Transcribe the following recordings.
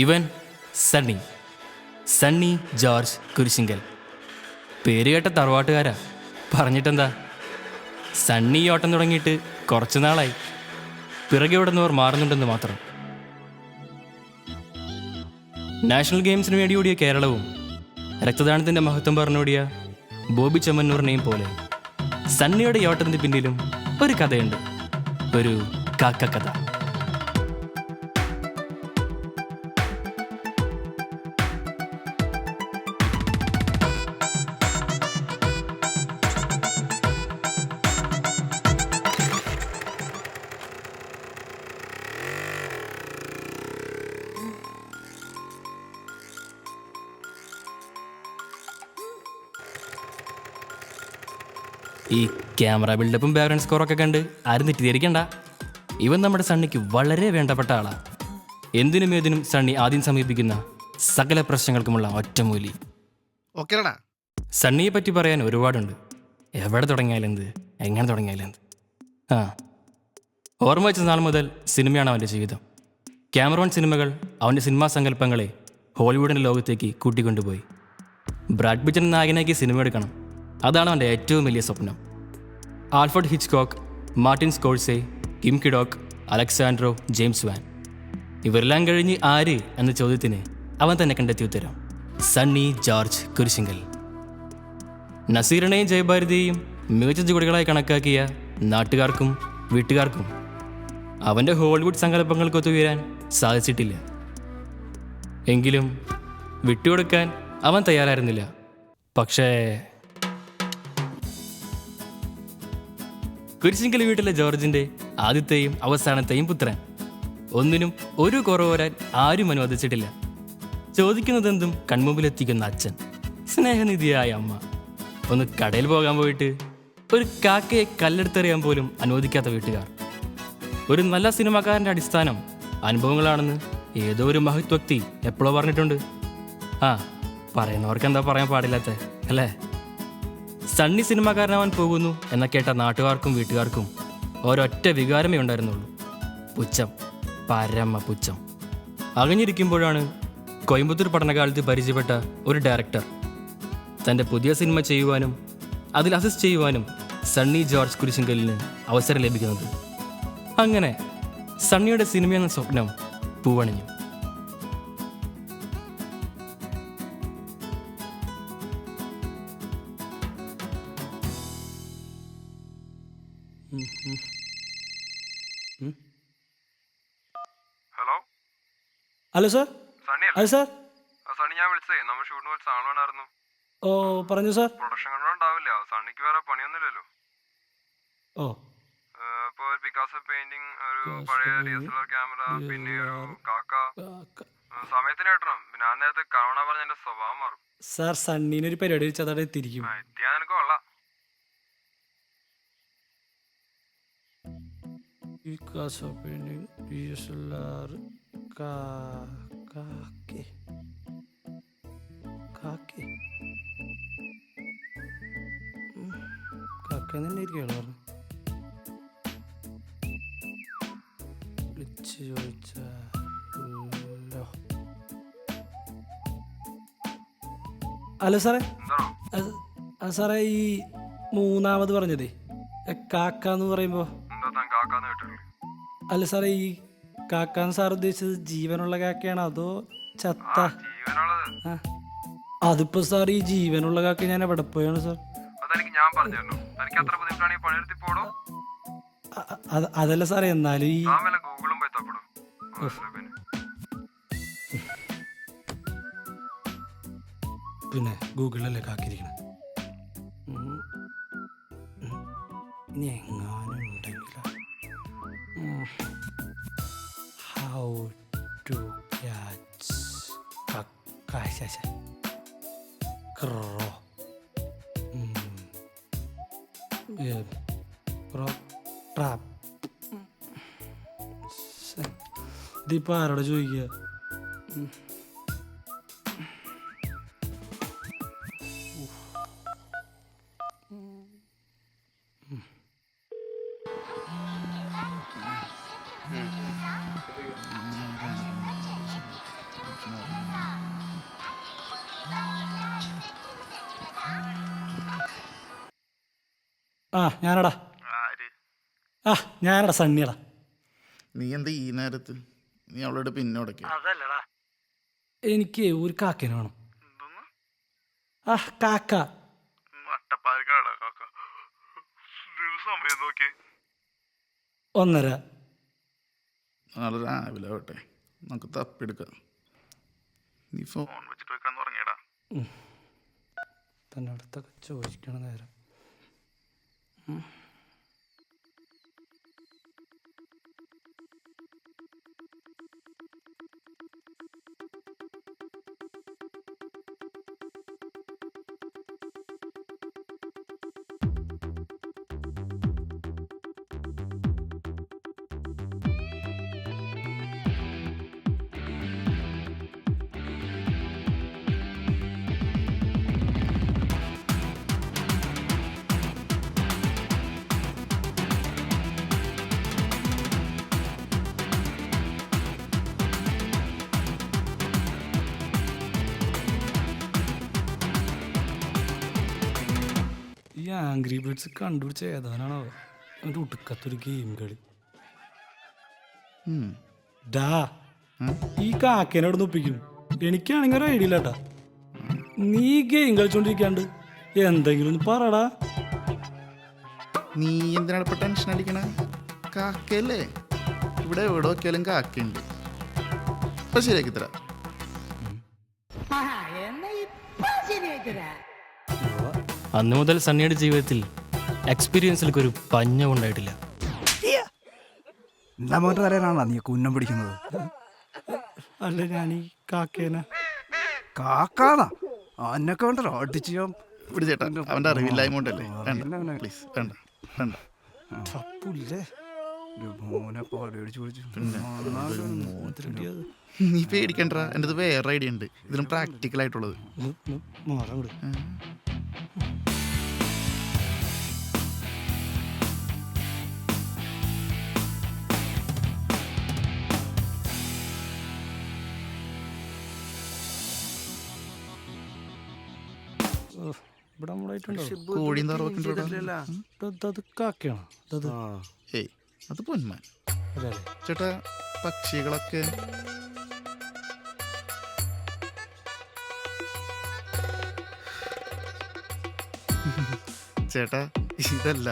ഇവൻ സണ്ണി സണ്ണി ജോർജ് കുരിശിങ്കൽ. പേര് കേട്ട തറവാട്ടുകാരാ. പറഞ്ഞിട്ടെന്താ, സണ്ണി ഈ ഓട്ടം തുടങ്ങിയിട്ട് കുറച്ച് നാളായി. പിറകെ ഓടുന്നവർ മാറുന്നുണ്ടെന്ന് മാത്രം. നാഷണൽ ഗെയിംസിന് വേണ്ടി ഓടിയ കേരളവും രക്തദാനത്തിൻ്റെ മഹത്വം പറഞ്ഞോടിയ ബോബി ചെമ്മന്നൂറിനെയും പോലെ സണ്ണിയുടെ ഈ ഓട്ടത്തിന് പിന്നിലും ഒരു കഥയുണ്ട്. ഒരു കാക്ക കഥ. ഈ ക്യാമറ ബിൽഡപ്പും ബാക്ക്ഗ്രൗണ്ട് സ്കോറൊക്കെ കണ്ട് ആരും തെറ്റിദ്ധരിക്കണ്ട. ഇവൻ നമ്മുടെ സണ്ണിക്ക് വളരെ വേണ്ടപ്പെട്ട ആളാണ്. എന്തിനും ഏതിനും സണ്ണി ആദ്യം സമീപിക്കുന്ന സകല പ്രശ്നങ്ങൾക്കുമുള്ള ഒറ്റമൂലി. സണ്ണിയെ പറ്റി പറയാൻ ഒരുപാടുണ്ട്. എവിടെ തുടങ്ങിയാലെന്ത്, എങ്ങനെ തുടങ്ങിയാലെന്ത്. ഓർമ്മ വെച്ച നാൾ മുതൽ സിനിമയാണ് അവൻ്റെ ജീവിതം. ക്യാമറോൺ സിനിമകൾ അവൻ്റെ സിനിമാ സങ്കല്പങ്ങളെ ഹോളിവുഡിൻ്റെ ലോകത്തേക്ക് കൂട്ടിക്കൊണ്ടുപോയി. ബ്രാഡ് പിറ്റിനെ നായകനാക്കി സിനിമ എടുക്കണം, അതാണ് അവൻ്റെ ഏറ്റവും വലിയ സ്വപ്നം. Alfred Hitchcock, Martin Scorsese, Kim Kiduk, Alejandro James Wan, ഇവരെല്ലാം കഴിഞ്ഞ് ആര് എന്ന ചോദ്യത്തിന് അവൻ തന്നെ കണ്ടെത്തിയ ഉത്തരം സണ്ണി ജോർജ് കുരിശിങ്കൽ. നസീറിനെയും ജയഭാരതിയെയും മികച്ച ജോഡികളായി കണക്കാക്കിയ നാട്ടുകാർക്കും വീട്ടുകാർക്കും അവൻ്റെ ഹോളിവുഡ് സങ്കല്പങ്ങൾക്ക് ഒത്തുവരാൻ സാധിച്ചിട്ടില്ല. എങ്കിലും വിട്ടുകൊടുക്കാൻ അവൻ തയ്യാറായിരുന്നില്ല. പക്ഷേ കുരിശിങ്കൽ വീട്ടിലെ ജോർജിൻ്റെ ആദ്യത്തെയും അവസാനത്തെയും പുത്രൻ. ഒന്നിനും ഒരു കുറവ് വരാൻ ആരും അനുവദിച്ചിട്ടില്ല. ചോദിക്കുന്നതെന്തും കൺമുമ്പിലെത്തിക്കുന്ന അച്ഛൻ, സ്നേഹനിധിയായ അമ്മ, ഒന്ന് കടയിൽ പോകാൻ പോയിട്ട് ഒരു കാക്കയെ കല്ലെടുത്തെറിയാൻ പോലും അനുവദിക്കാത്ത വീട്ടുകാർ. ഒരു നല്ല സിനിമാക്കാരൻ്റെ അടിസ്ഥാനം അനുഭവങ്ങളാണെന്ന് ഏതോ ഒരു മഹത് വ്യക്തി എപ്പോഴോ പറഞ്ഞിട്ടുണ്ട്. പറയുന്നവർക്ക് എന്താ പറയാൻ പാടില്ലാത്ത അല്ലേ? സണ്ണി സിനിമാക്കാരനാവാൻ പോകുന്നു എന്ന കേട്ട നാട്ടുകാർക്കും വീട്ടുകാർക്കും ഒരൊറ്റ വികാരമേ ഉണ്ടായിരുന്നുള്ളൂ: പുച്ഛം, പരമ പുച്ഛം. അകഞ്ഞിരിക്കുമ്പോഴാണ് കോയമ്പത്തൂർ പഠനകാലത്ത് പരിചയപ്പെട്ട ഒരു ഡയറക്ടർ തൻ്റെ പുതിയ സിനിമ ചെയ്യുവാനും അതിൽ അസിസ്റ്റ് ചെയ്യുവാനും സണ്ണി ജോർജ് കുരിശിങ്കലിന് അവസരം ലഭിക്കുന്നത്. അങ്ങനെ സണ്ണിയുടെ സിനിമയെന്ന സ്വപ്നം പൂവണിഞ്ഞു. Hello hello sir. അതെ സാർ. സണ്ണി, ഞാൻ വിളിച്ചേ നമ്മൾ ഷൂട്ടിന് വിളിച്ച ആളാണായിരുന്നു. ഓ പറഞ്ഞു സാർ. പ്രൊഡക്ഷൻ കൺട്രോൾ ഉണ്ടാവില്ല, സണ്ണിക്ക് വേറെ പണിയൊന്നുമില്ലല്ലോ. ഓ ഇപ്പൊ ഒരു പിക്കാസോ പെയിന്റിങ്, ഒരു പഴയ DSLR ക്യാമറ, പിന്നെ ഒരു കാക്ക. സമയത്തിന് കിട്ടണം. പിന്നെ ആ നേരത്തെ കാണാൻ പറഞ്ഞ എന്റെ സ്വഭാവം മാറും. സാർ, സണ്ണീനൊരു പരിപാടി വെച്ചാൽ അതവിടെ എത്തിയിരിക്കും. എത്തിയാ നിനക്ക് കൊള്ളാം. പിക്കാസോ പെയിന്റിങ്, DSLR, കാക്കേ തന്നെ ഇരിക്കുകയാണ് പറഞ്ഞു. വിളിച്ച് ചോദിച്ചല്ലോ. ഹലോ സാറേ. സാറേ, ഈ മൂന്നാമത് പറഞ്ഞതേ കാക്കാന്ന് പറയുമ്പോ അല്ല സാറേ, ഈ കാക്കാന്ന് സാർ ഉദ്ദേശിച്ചത് ജീവനുള്ള കാക്കയാണോ അതോ ചത്ത? അതിപ്പോ സാർ ഈ ജീവനുള്ള കാക്ക ഞാൻ എവിടെ പോയാണ് സാർ? അതല്ല സാറേ, എന്നാലും ഈ പിന്നെ ഗൂഗിളിലല്ലേ കാക്കിരിക്കണേ. ഇനി എങ്ങാനും ഉണ്ടെങ്കിലോ how to catch crow trap. ഇതിപ്പോൾ ആരോടെ ചോദിക്കുക? ആ ഞാനടാ ആ ഞാനടാ സണ്ണിയടാ. നീ എന്താ ഈ നേരത്ത്? നീ അവളോട് പിന്നെ ഉടക്കി. എനിക്ക് ഒരു കാക്കേനെ വേണം. ആ കാക്ക. സമയം നോക്കി 1:30. നാളെ രാവിലെ ആവട്ടെ, നമുക്ക് തപ്പിയെടുക്കാം. നീ ഫോൺ വെച്ചിട്ട് വെക്കാൻ തുടങ്ങിയടാ. തന്നെ അടുത്തൊക്കെ ചോദിക്കണ നേരം. ഈ ആംഗ്രി ബേർഡ്സ് കണ്ടുപിടിച്ച ഏതാനാണോ ഒരു ഉടുക്കത്തൊരു ഗെയിം കളി. ഡാ ഈ കാക്കേനെ അവിടെ ഒപ്പിക്കും. എനിക്കാണെങ്കിൽ ഒരു ഐഡിയ ഇല്ലാട്ടാ. നീ ഗെയിം കളിച്ചോണ്ടിരിക്കാണ്ട് എന്തെങ്കിലും ഒന്ന് പറടാ. നീ എന്തിനാണ് ഇപ്പൊ ടെൻഷൻ അടിക്കണ? കാക്കയല്ലേ, ഇവിടെ എവിടെ നോക്കിയാലും കാക്കയുണ്ട്. ഇപ്പൊ ശരിയാക്കി തരാം. അന്നു മുതൽ സണ്ണിയുടെ ജീവിതത്തിൽ എക്സ്പീരിയൻസിലേക്ക് ഒരു പഞ്ഞം ഉണ്ടായിട്ടില്ല. മോൻ്റെ തലയിലാണോ നീ ഉന്നം പിടിക്കുന്നത്? അല്ല ഞാൻ ഈ കാക്കേനെ കാക്കാതാ അന്നൊക്കെ ഉണ്ടല്ലോ അടിച്ച് ഞാൻ ഇവിടെ ചേട്ടാ, അവന്റെ അറിവില്ലായ്മ കൊണ്ടല്ലേ. വേണ്ട പ്ലീസ്, വേണ്ട വേണ്ട. തപ്പുല്ലേ മോനെ പാടിച്ചു പിടിച്ചു. നീ പേടിക്കണ്ട, എൻ്റെ അത് വേറെ ഐഡിയ ഉണ്ട്, ഇതിലും പ്രാക്ടിക്കൽ ആയിട്ടുള്ളത്. മാറാം കൂടെ. ഇവിടെ നമ്മളായിട്ടുണ്ടോ? കോഴിയും തറവൊക്കെ അത് കാക്കയാണോ? അത് ഏയ് അത് പൊന്മാൻ. അതെ ചേട്ടാ, പക്ഷികളൊക്കെ ചേട്ടാ ഇതല്ല.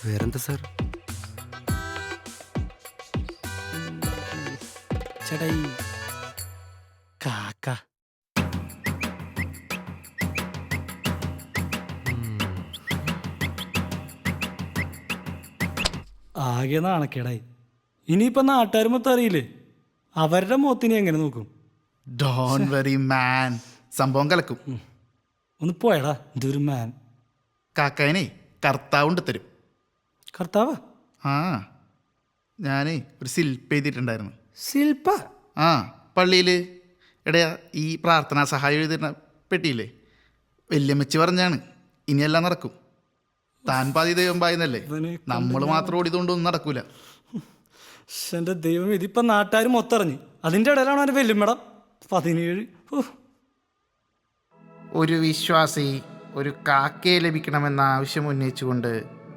വേറെന്താ സാർ? ചേട്ടാ ഈ കാക്ക ആകെ നാണക്കേടായി. ഇനിയിപ്പോൾ നാട്ടുകാർ മൊത്തം അറിയില്ലേ, അവരുടെ മുഖത്തിനെ എങ്ങനെ നോക്കും? ഡോൺ വെറി മാൻ, സംഭവം കലക്കും. ഒന്ന് പോയടാ, ഇതൊരു മാൻ. കാക്കായനെ കർത്താവുണ്ട് തരും. കർത്താവാ? ആ, ഞാനേ ഒരു ശില്പം എഴുതിയിട്ടുണ്ടായിരുന്നു. ശില്പ? ആ, പള്ളിയിൽ എടയാ ഈ പ്രാർത്ഥനാ സഹായം എഴുതുന്ന പെട്ടിയില്ലേ, വല്യമ്മച്ചി പറഞ്ഞാണ് ഇനിയെല്ലാം നടക്കും. താൻ പാതി ദൈവം പായുന്നല്ലേ, നമ്മൾ മാത്രം ഓടിയതുകൊണ്ടൊന്നും നടക്കൂല. എൻ്റെ ദൈവം, ഇതിപ്പോൾ നാട്ടുകാർ മൊത്തം അറിഞ്ഞ്. അതിൻ്റെ ഇടയിലാണ് അവൻ്റെ വെല്ലുമ്മട 17. ഒരു വിശ്വാസി ഒരു കാക്കയെ ലഭിക്കണമെന്ന ആവശ്യം ഉന്നയിച്ചുകൊണ്ട്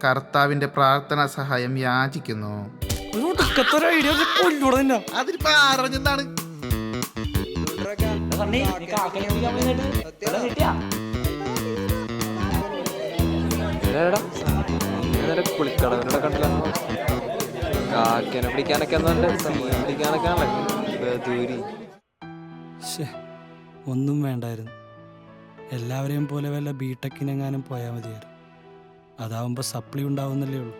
കർത്താവിന്റെ പ്രാർത്ഥനാ സഹായം യാചിക്കുന്നു. അതിനിപ്പോ അറിഞ്ഞെന്താണ്? കുളിക്കടവിനോടെ കണ്ടില്ല. കാക്കനെ പിടിക്കാനൊക്കെ പിടിക്കാനൊക്കെ ആണല്ലേ. ഒന്നും വേണ്ടായിരുന്നു. എല്ലാവരെയും പോലെ വല്ല ബിടെക്കിനെങ്ങാനും പോയാൽ മതിയായിരുന്നു. അതാവുമ്പോൾ സപ്ലി ഉണ്ടാവുന്നല്ലേ ഉള്ളൂ.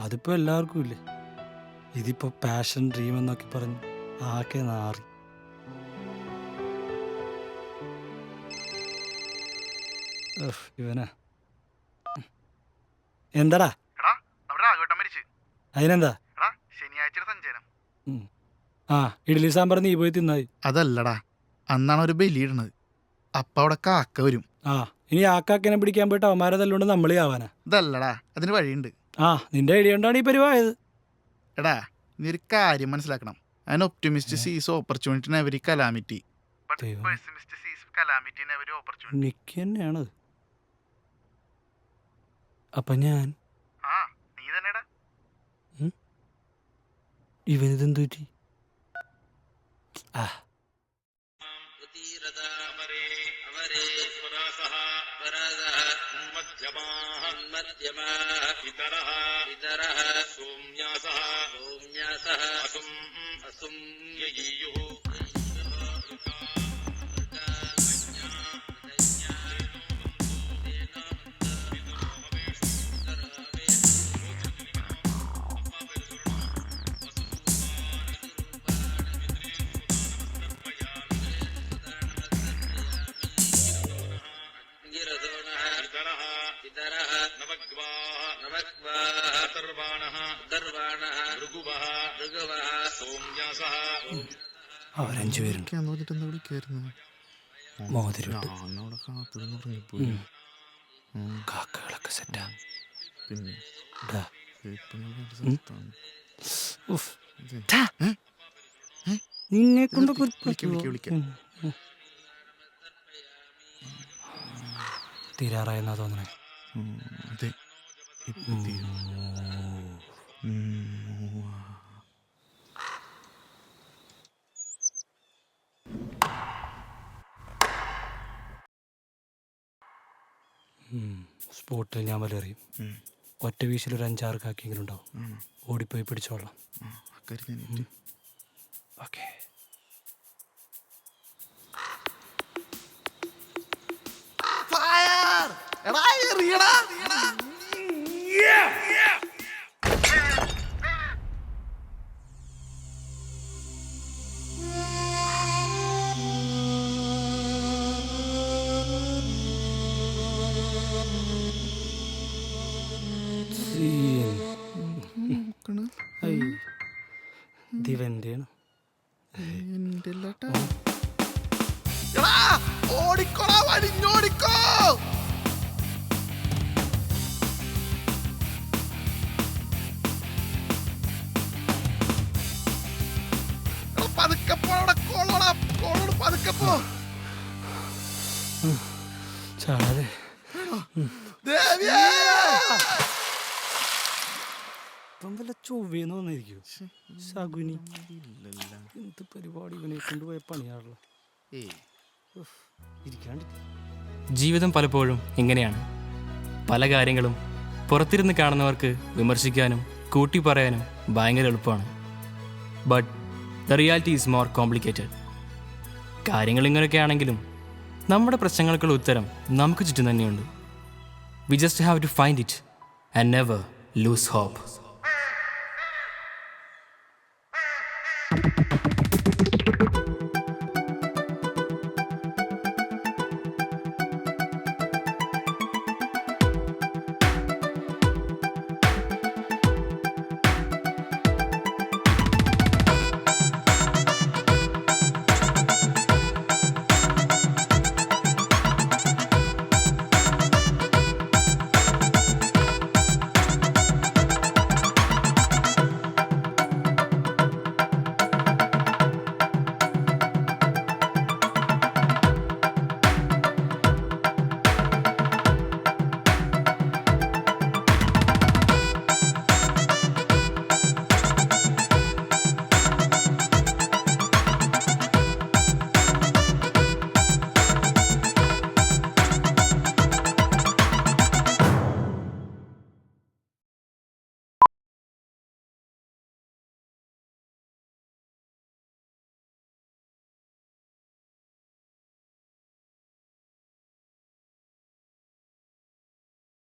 അതിപ്പോൾ എല്ലാവർക്കും ഇല്ലേ. ഇതിപ്പോൾ പാഷൻ ഡ്രീം എന്നൊക്കെ പറഞ്ഞ് ആകെ നാറി. ഇവനാ എന്താടാ? അതിനെന്താ? ആ, ഇഡ്ഡലി സാമ്പാർ നീ പോയി തിന്നായി. അതല്ലടാ, അന്നാണ് ഒരു ബലിയിടുന്നത്. അപ്പ അവിടെ കാക്ക വരും. ആ, ഇനി ആ കാക്കനെ പിടിക്കാൻ പോയിട്ട് അവന്മാരെ തല്ലുകൊണ്ട് നമ്മളീ ആവാനാ. ഇതല്ലടാ, അതിന് വഴിയുണ്ട്. ആ, നിന്റെ ഐഡിയ കൊണ്ടാണ് ഈ പരിവായത്. എടാ, നീ ഒരു കാര്യം മനസ്സിലാക്കണം. An optimist sees opportunity in every calamity. But ദൈവമേ. pessimist sees calamity in every opportunity. നിക്ക് തന്നെയാണ്. അപ്പൊ ഞാൻ ആ നീ തന്നെടാ. ഇവനിതെന്തു പറ്റി? ആ അവരഞ്ചു പേരുണ്ട്. മോതിരുണ്ട്. കാക്കകളൊക്കെ സെറ്റാ. ഡാ. ഉഫ്. ടാ. നിന്നെ കൊണ്ടൊക്കെ ഒരു പറ്റുമോ? തീരാറായെന്നാ തോന്നണേ. അതെ. സ്പോട്ടിൽ ഞാൻ വലറിയും. ഒറ്റ വീശിൽ ഒരു 5-6 കാക്കെങ്കിലും ഉണ്ടാവും. ഓടിപ്പോയി പിടിച്ചോളാം. ഓക്കെ. ദിവന്റെയാണ്. ഓടിക്കോടാ, വടിഞ്ഞോടിക്കോ. പതുക്കപ്പോടെ കോളോടാ, കോളോട് പതുക്കപ്പോ. ചാടാതെ. ദേവിയേ. ഇപ്പം വല്ല ചൊവ്വേന്ന് വന്നിരിക്കും. ശകുനി എന്ത് പരിപാടി ഇവനെ കൊണ്ടുപോയ പണിയാണല്ലോ. ഇരിക്കാണ്ട്. ജീവിതം പലപ്പോഴും ഇങ്ങനെയാണ്. പല കാര്യങ്ങളും പുറത്തിരുന്ന് കാണുന്നവർക്ക് വിമർശിക്കാനും കൂട്ടി പറയാനും ഭയങ്കര എളുപ്പമാണ്. But the reality is more complicated. കാര്യങ്ങൾ ഇങ്ങനെയൊക്കെ ആണെങ്കിലും നമ്മുടെ പ്രശ്നങ്ങൾക്കുള്ള ഉത്തരം നമുക്ക് ചുറ്റും തന്നെയുണ്ട്. We just have to find it and never lose hope.